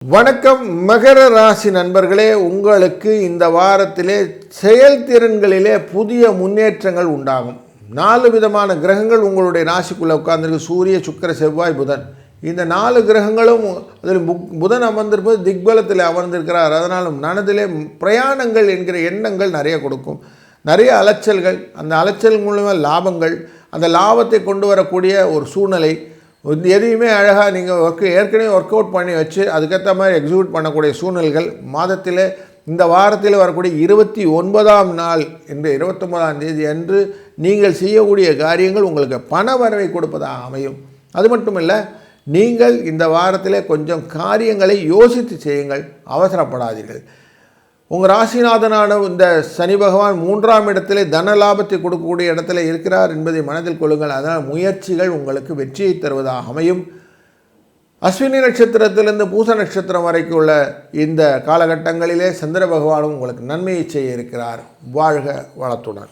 வணக்கம் மகர ராசி நண்பர்களே, உங்களுக்கு இந்த வாரத்திலே செயல்திறன்களிலே புதிய முன்னேற்றங்கள் உண்டாகும். 4 விதமான கிரகங்கள் உங்களுடைய ராசிக்குள்ளே உட்கார்ந்துருக்கு. சூரிய, சுக்கிர, செவ்வாய், புதன். இந்த 4 கிரகங்களும் அதில் புதன் அமர்ந்திருப்பது திக்பலத்தில் அமர்ந்திருக்கிறார். அதனால் மனதிலே பிரயாணங்கள் என்கிற எண்ணங்கள் நிறைய கொடுக்கும். நிறைய அலைச்சல்கள், அந்த அலைச்சல் மூலமாக லாபங்கள், அந்த லாபத்தை கொண்டு வரக்கூடிய ஒரு சூழ்நிலை. எதையுமே அழகாக நீங்கள் ஏற்கனவே ஒர்க் அவுட் பண்ணி வச்சு அதுக்கேற்ற மாதிரி எக்ஸிக்யூட் பண்ணக்கூடிய சூழ்நிலைகள் மாதத்தில் இந்த வாரத்தில் வரக்கூடிய 29ஆம் நாள் என்று 29ஆம் தேதி அன்று நீங்கள் செய்யக்கூடிய காரியங்கள் உங்களுக்கு பண வரவை கொடுப்பதாக அமையும். அது மட்டும் இல்லை, நீங்கள் இந்த வாரத்தில் கொஞ்சம் காரியங்களை யோசித்து செய்யுங்கள், அவசரப்படாதீர்கள். உங்கள் ராசிநாதனான இந்த சனி பகவான் 3ஆம் இடத்திலே தன லாபத்தை கொடுக்கக்கூடிய இடத்துல இருக்கிறார் என்பதை மனதில் கொள்ளுங்கள். அதனால் முயற்சிகள் உங்களுக்கு வெற்றியை தருவதாக அமையும். அஸ்வினி நட்சத்திரத்திலிருந்து பூச நட்சத்திரம் வரைக்கும் உள்ள இந்த காலகட்டங்களிலே சந்திர பகவானும் உங்களுக்கு நன்மையை செய்ய இருக்கிறார். வாழ்க வளத்துடன்.